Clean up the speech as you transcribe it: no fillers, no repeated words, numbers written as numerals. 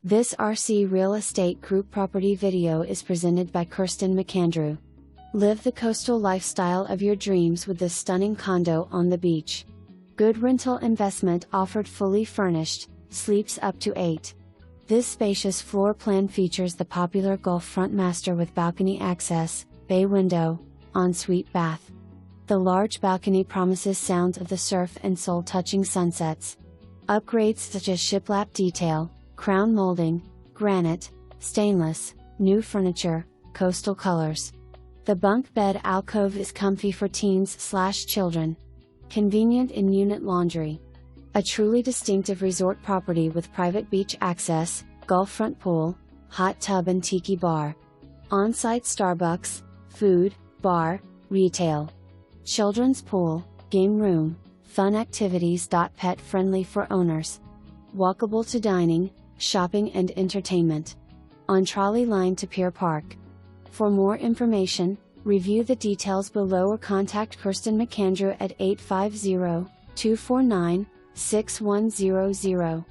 This RC Real Estate Group property video is presented by Kirsten McAndrew. Live the coastal lifestyle of your dreams with this stunning condo on the beach. Good rental investment offered, fully furnished, sleeps up to 8. This spacious floor plan features the popular Gulf front master with balcony access, bay window, ensuite bath. The large balcony promises sounds of the surf and soul-touching sunsets. Upgrades such as shiplap detail, crown molding, granite, stainless, new furniture, coastal colors. The bunk bed alcove is comfy for teens/children. Convenient in-unit laundry. A truly distinctive resort property with private beach access, Gulf front pool, hot tub and tiki bar. On-site Starbucks, food, bar, retail. Children's pool, game room, fun activities.Pet friendly for owners. Walkable to dining, shopping and entertainment. On trolley line to Pier Park. For more information, review the details below or contact Kirsten McAndrew at 850-249-6100.